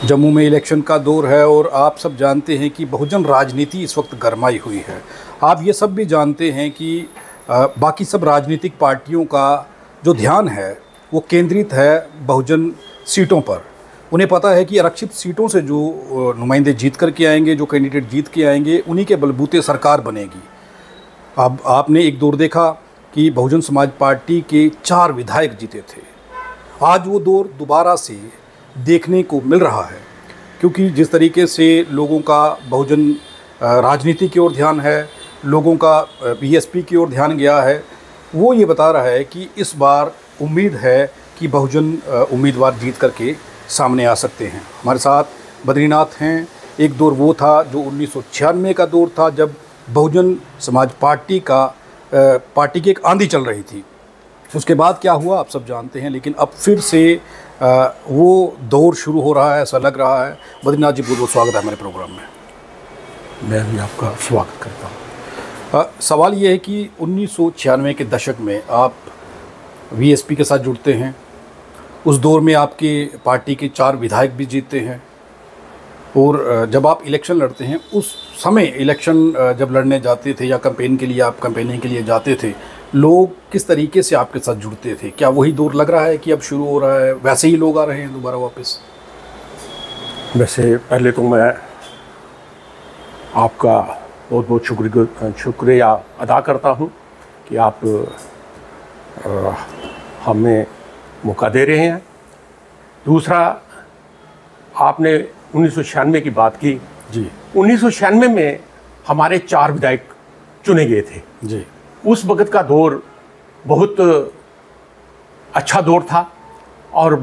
जम्मू में इलेक्शन का दौर है और आप सब जानते हैं कि बहुजन राजनीति इस वक्त गरमाई हुई है। आप ये सब भी जानते हैं कि बाकी सब राजनीतिक पार्टियों का जो ध्यान है वो केंद्रित है बहुजन सीटों पर। उन्हें पता है कि आरक्षित सीटों से जो नुमाइंदे जीत कर के आएंगे, जो कैंडिडेट जीत के आएंगे, उन्हीं के बलबूते सरकार बनेगी। अब आपने एक दौर देखा कि बहुजन समाज पार्टी के 4 विधायक जीते थे। आज वो दौर दोबारा से देखने को मिल रहा है, क्योंकि जिस तरीके से लोगों का बहुजन राजनीति की ओर ध्यान है, लोगों का बीएसपी की ओर ध्यान गया है, वो ये बता रहा है कि इस बार उम्मीद है कि बहुजन उम्मीदवार जीत करके सामने आ सकते हैं। हमारे साथ बद्रीनाथ हैं। एक दौर वो था जो 1996 का दौर था, जब बहुजन समाज पार्टी की एक आंधी चल रही थी। उसके बाद क्या हुआ आप सब जानते हैं, लेकिन अब फिर से वो दौर शुरू हो रहा है, ऐसा लग रहा है। बद्रीनाथ जी, बहुत बहुत स्वागत है हमारे प्रोग्राम में। मैं भी आपका स्वागत करता हूँ। सवाल ये है कि 1996 के दशक में आप वीएसपी के साथ जुड़ते हैं। उस दौर में आपके पार्टी के 4 विधायक भी जीतते हैं, और जब आप इलेक्शन लड़ते हैं, उस समय इलेक्शन जब लड़ने जाते थे या कैंपेनिंग के लिए जाते थे, लोग किस तरीके से आपके साथ जुड़ते थे? क्या वही दौर लग रहा है कि अब शुरू हो रहा है, वैसे ही लोग आ रहे हैं दोबारा वापस? वैसे पहले तो मैं आपका बहुत बहुत शुक्रिया अदा करता हूँ कि आप हमें मौका दे रहे हैं। दूसरा, आपने 1996 की बात की जी। 1996 में हमारे 4 विधायक चुने गए थे जी। उस वक़्त का दौर बहुत अच्छा दौर था, और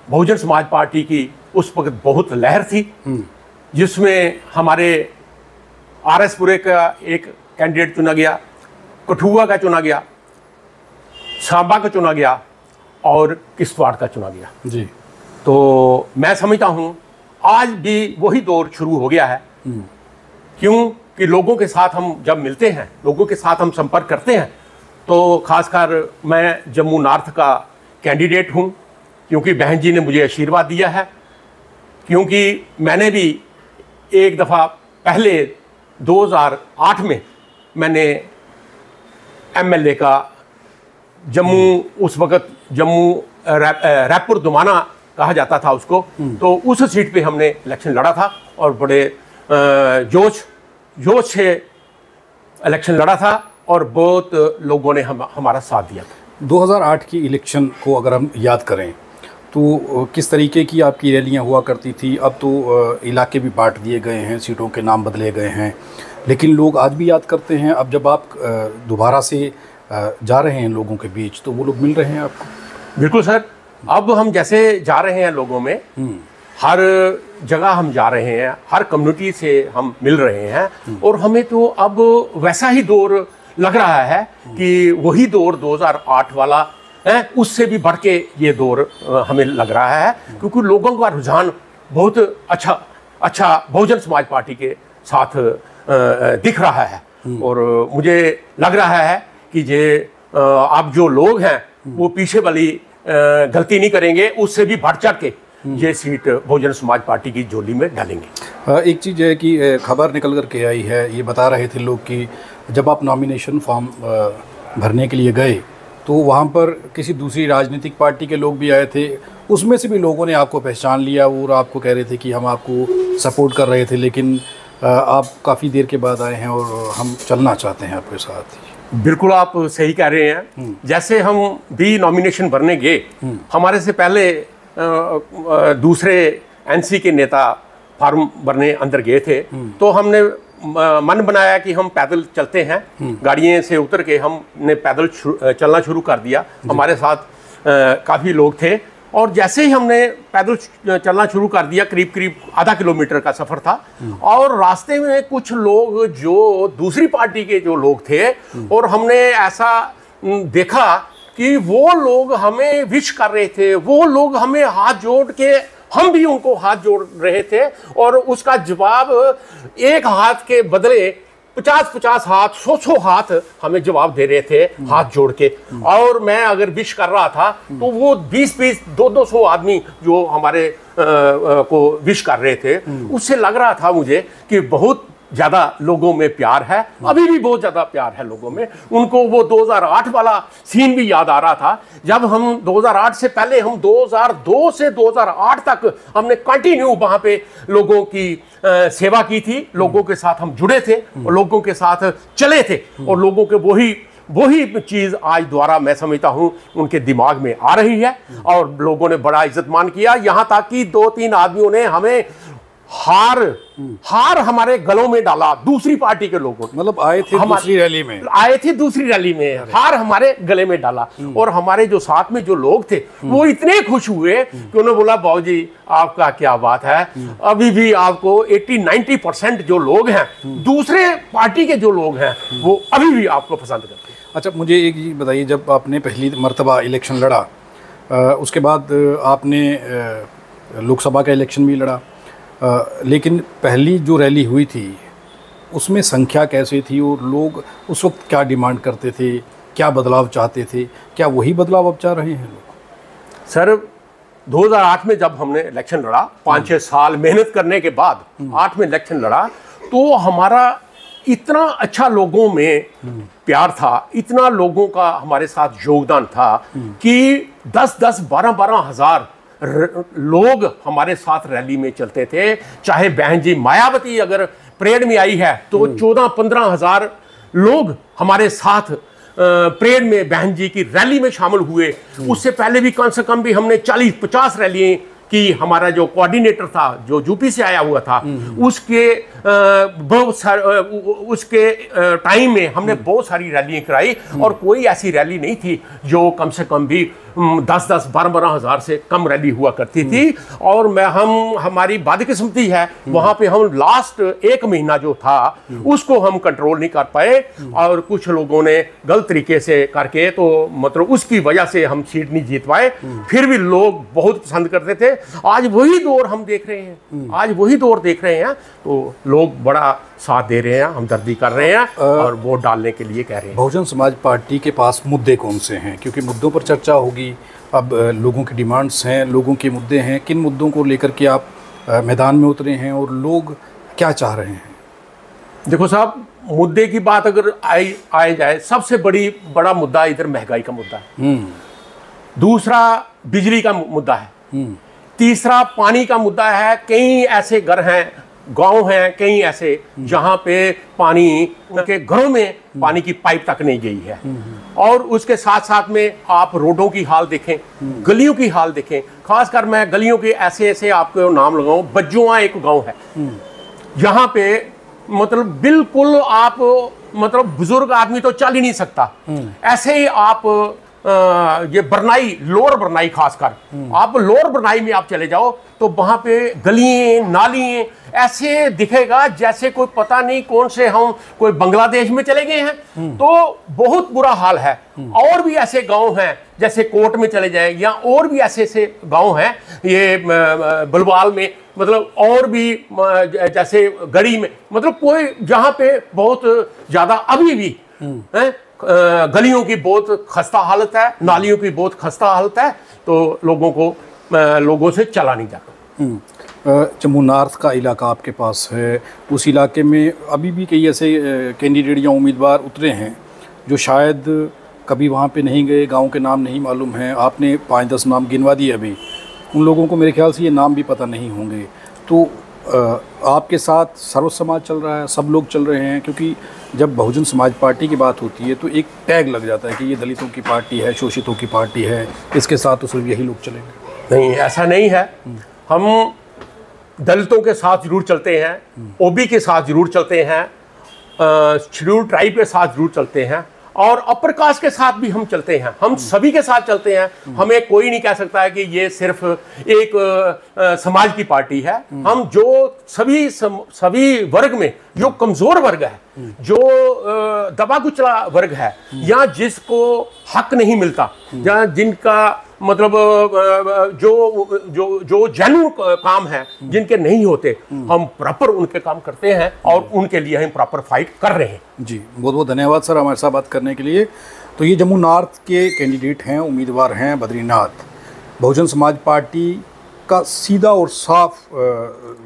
बहुजन समाज पार्टी की उस वक़्त बहुत लहर थी, जिसमें हमारे आरएसपुरे का एक कैंडिडेट चुना गया, कठुआ का चुना गया, सांबा का चुना गया और किश्तवाड़ का चुना गया जी। तो मैं समझता हूँ आज भी वही दौर शुरू हो गया है। क्यों कि लोगों के साथ हम जब मिलते हैं, लोगों के साथ हम संपर्क करते हैं, तो खासकर मैं जम्मू नॉर्थ का कैंडिडेट हूं, क्योंकि बहन जी ने मुझे आशीर्वाद दिया है। क्योंकि मैंने भी एक दफ़ा पहले 2008 में मैंने एमएलए का जम्मू, उस वक़्त जम्मू रैपुर दुमाना कहा जाता था उसको, तो उस सीट पे हमने इलेक्शन लड़ा था और बड़े जोश से इलेक्शन लड़ा था और बहुत लोगों ने हमारा साथ दिया था। 2008 की इलेक्शन को अगर हम याद करें तो किस तरीके की आपकी रैलियां हुआ करती थी? अब तो इलाके भी बांट दिए गए हैं, सीटों के नाम बदले गए हैं, लेकिन लोग आज भी याद करते हैं। अब जब आप दोबारा से जा रहे हैं लोगों के बीच, तो वो लोग मिल रहे हैं आपको? बिल्कुल सर, अब हम जैसे जा रहे हैं लोगों में, हर जगह हम जा रहे हैं, हर कम्युनिटी से हम मिल रहे हैं, और हमें तो अब वैसा ही दौर लग रहा है कि वही दौर 2008 वाला है, उससे भी बढ़ के ये दौर हमें लग रहा है। क्योंकि लोगों का रुझान बहुत अच्छा बहुजन समाज पार्टी के साथ दिख रहा है, और मुझे लग रहा है कि अब जो लोग हैं वो पीछे वाली गलती नहीं करेंगे, उससे भी बढ़ चढ़ के ये सीट बहुजन समाज पार्टी की झोली में डालेंगे। एक चीज़ है कि खबर निकल कर के आई है, ये बता रहे थे लोग कि जब आप नॉमिनेशन फॉर्म भरने के लिए गए तो वहाँ पर किसी दूसरी राजनीतिक पार्टी के लोग भी आए थे। उसमें से भी लोगों ने आपको पहचान लिया और आपको कह रहे थे कि हम आपको सपोर्ट कर रहे थे, लेकिन आप काफ़ी देर के बाद आए हैं और हम चलना चाहते हैं आपके साथ। बिल्कुल, आप सही कह रहे हैं। जैसे हम भी नॉमिनेशन भरने गए, हमारे से पहले दूसरे एनसी के नेता फार्म भरने अंदर गए थे, तो हमने मन बनाया कि हम पैदल चलते हैं। गाड़ियों से उतर के हमने पैदल चलना शुरू कर दिया। हमारे साथ काफ़ी लोग थे, और जैसे ही हमने पैदल चलना शुरू कर दिया, करीब आधा किलोमीटर का सफ़र था, और रास्ते में कुछ लोग जो दूसरी पार्टी के जो लोग थे, और हमने ऐसा देखा कि वो लोग हमें विश कर रहे थे, वो लोग हमें हाथ जोड़ के, हम भी उनको हाथ जोड़ रहे थे, और उसका जवाब एक हाथ के बदले 50-50 हाथ, 100-100 हाथ हमें जवाब दे रहे थे, हाथ जोड़ के। और मैं अगर विश कर रहा था तो वो 20-20, 200-200 आदमी जो हमारे को विश कर रहे थे, उससे लग रहा था मुझे कि बहुत ज्यादा लोगों में प्यार है, अभी भी बहुत ज्यादा प्यार है लोगों में। उनको वो 2008 वाला सीन भी याद आ रहा था, जब हम 2008 से पहले हम 2002 से 2008 तक हमने कंटिन्यू वहां पे लोगों की सेवा की थी, लोगों के साथ हम जुड़े थे और लोगों के साथ चले थे, और लोगों के वही चीज आज द्वारा मैं समझता हूं उनके दिमाग में आ रही है, और लोगों ने बड़ा इज्जत मान किया। यहां तक कि 2-3 आदमियों ने हमें हार हमारे गलों में डाला, दूसरी पार्टी के लोगों, मतलब आए थे दूसरी रैली में हार हमारे गले में डाला। और हमारे जो साथ में जो लोग थे वो इतने खुश हुए कि उन्होंने बोला, बाबू जी आपका क्या बात है, अभी भी आपको 80-90% जो लोग हैं, दूसरे पार्टी के जो लोग हैं, वो अभी भी आपको पसंद करते हैं। अच्छा, मुझे एक चीज़ बताइए, जब आपने पहली मर्तबा इलेक्शन लड़ा, उसके बाद आपने लोकसभा का इलेक्शन भी लड़ा, लेकिन पहली जो रैली हुई थी उसमें संख्या कैसे थी और लोग उस वक्त क्या डिमांड करते थे, क्या बदलाव चाहते थे, क्या वही बदलाव अब चाह रहे हैं लोग? सर 2008 में जब हमने इलेक्शन लड़ा, 5-6 साल मेहनत करने के बाद 8 में इलेक्शन लड़ा, तो हमारा इतना अच्छा लोगों में प्यार था, इतना लोगों का हमारे साथ योगदान था कि 10-10, 12-12 हज़ार लोग हमारे साथ रैली में चलते थे। चाहे बहन जी मायावती अगर परेड में आई है तो 14-15 हज़ार लोग हमारे साथ परेड में बहन जी की रैली में शामिल हुए। उससे पहले भी कम से कम भी हमने 40-50 रैलियां की। हमारा जो कोऑर्डिनेटर था जो यूपी से आया हुआ था, उसके टाइम में हमने बहुत सारी रैलियां कराई, और कोई ऐसी रैली नहीं थी जो कम से कम भी 10-10, 12-12 हज़ार से कम रैली हुआ करती थी। और हमारी बदकिस्मती है, वहाँ पे हम लास्ट 1 महीना जो था उसको हम कंट्रोल नहीं कर पाए, और कुछ लोगों ने गलत तरीके से करके, तो मतलब उसकी वजह से हम सीट नहीं जीत पाए। फिर भी लोग बहुत पसंद करते थे। आज वही दौर हम देख रहे हैं, आज वही दौर देख रहे हैं, तो लोग बड़ा साथ दे रहे हैं, हमदर्दी कर रहे हैं और वोट डालने के लिए कह रहे हैं। बहुजन समाज पार्टी के पास मुद्दे कौन से हैं? क्योंकि मुद्दों पर चर्चा होगी, अब लोगों की डिमांड्स हैं, लोगों के मुद्दे हैं, किन मुद्दों को लेकर के आप मैदान में उतरे हैं और लोग क्या चाह रहे हैं? देखो साहब, मुद्दे की बात अगर आए जाए, सबसे बड़ा मुद्दा इधर महंगाई का मुद्दा है, दूसरा बिजली का मुद्दा है, तीसरा पानी का मुद्दा है। कई ऐसे घर हैं, गांव हैं कई ऐसे जहां पे पानी, उनके घरों में पानी की पाइप तक नहीं गई है। और उसके साथ साथ में आप रोडों की हाल देखें, गलियों की हाल देखें। खासकर मैं गलियों के ऐसे आपको नाम लगाऊं, बज्जुआ एक गांव है, यहाँ पे मतलब बिल्कुल आप मतलब बुजुर्ग आदमी तो चल ही नहीं सकता। ऐसे ही आप ये बरनाई, लोअर बरनाई, खासकर आप लोअर बरनाई में आप चले जाओ तो वहां पे गलियां नालियां ऐसे दिखेगा जैसे कोई पता नहीं कौन से हम कोई बांग्लादेश में चले गए हैं। तो बहुत बुरा हाल है। और भी ऐसे गांव हैं, जैसे कोट में चले जाए, या और भी ऐसे गांव हैं, ये बलवाल में, मतलब और भी जैसे गढ़ी में, मतलब कोई जहां पे बहुत ज्यादा अभी भी गलियों की बहुत खस्ता हालत है, नालियों की बहुत खस्ता हालत है, तो लोगों से चला नहीं जाता। जम्मू नॉर्थ का इलाका आपके पास है, उस इलाके में अभी भी कई ऐसे कैंडिडेट या उम्मीदवार उतरे हैं जो शायद कभी वहाँ पे नहीं गए, गांव के नाम नहीं मालूम हैं। आपने 5-10 नाम गिनवा दिए, अभी उन लोगों को मेरे ख्याल से ये नाम भी पता नहीं होंगे। तो आपके साथ सर्व समाज चल रहा है, सब लोग चल रहे हैं, क्योंकि जब बहुजन समाज पार्टी की बात होती है तो एक टैग लग जाता है कि ये दलितों की पार्टी है, शोषितों की पार्टी है, इसके साथ तो सिर्फ यही लोग चलेंगे। नहीं, ऐसा नहीं है। हम दलितों के साथ जरूर चलते हैं, ओबी के साथ जरूर चलते हैं, शेड्यूल ट्राइब के साथ जरूर चलते हैं, और अपर कास्ट के साथ भी हम चलते हैं। हम सभी के साथ चलते हैं। हमें कोई नहीं कह सकता है कि ये सिर्फ एक समाज की पार्टी है। हम जो सभी वर्ग में जो कमजोर वर्ग है, जो दबा कुचला वर्ग है, या जिसको हक नहीं मिलता, या जिनका मतलब जो जेन्युइन काम है जिनके नहीं होते, हम प्रॉपर उनके काम करते हैं और उनके लिए हम प्रॉपर फाइट कर रहे हैं। जी, बहुत बहुत धन्यवाद सर हमारे साथ बात करने के लिए। तो ये जम्मू नॉर्थ के कैंडिडेट हैं, उम्मीदवार हैं बद्रीनाथ। बहुजन समाज पार्टी का सीधा और साफ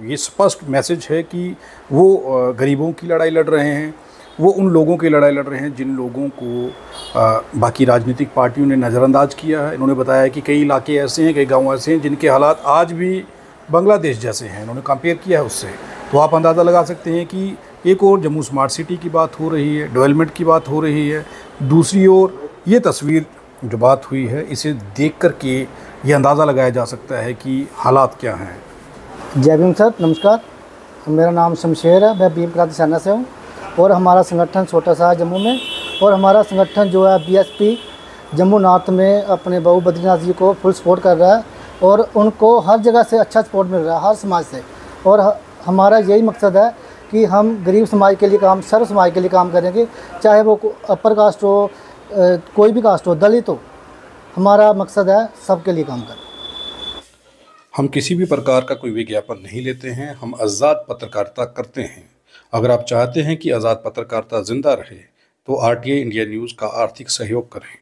ये स्पष्ट मैसेज है कि वो गरीबों की लड़ाई लड़ रहे हैं, वो उन लोगों की लड़ाई लड़ रहे हैं जिन लोगों को बाकी राजनीतिक पार्टियों ने नज़रअंदाज किया है। इन्होंने बताया कि कई इलाके ऐसे हैं, कई गांव ऐसे हैं जिनके हालात आज भी बांग्लादेश जैसे हैं। इन्होंने कंपेयर किया है उससे, तो आप अंदाज़ा लगा सकते हैं कि एक और जम्मू स्मार्ट सिटी की बात हो रही है, डेवलपमेंट की बात हो रही है, दूसरी ओर ये तस्वीर जो बात हुई है, इसे देख कर के ये अंदाज़ा लगाया जा सकता है कि हालात क्या हैं। जय भीम सर, नमस्कार। मेरा नाम शमशेर है, मैं भीम क्रांति सेना से हूँ और हमारा संगठन छोटा सा है जम्मू में। और हमारा संगठन जो है बीएसपी जम्मू नॉर्थ में अपने बाबू बद्रीनाथ जी को फुल सपोर्ट कर रहा है और उनको हर जगह से अच्छा सपोर्ट मिल रहा है, हर समाज से। और हमारा यही मकसद है कि हम गरीब समाज के लिए काम, सर्व समाज के लिए काम करेंगे, चाहे वो अपर कास्ट हो, कोई भी कास्ट हो, दलित हो। हमारा मकसद है सबके लिए काम करना। हम किसी भी प्रकार का कोई विज्ञापन नहीं लेते हैं, हम आज़ाद पत्रकारिता करते हैं। अगर आप चाहते हैं कि आज़ाद पत्रकारिता जिंदा रहे तो आरटीआई इंडिया न्यूज़ का आर्थिक सहयोग करें।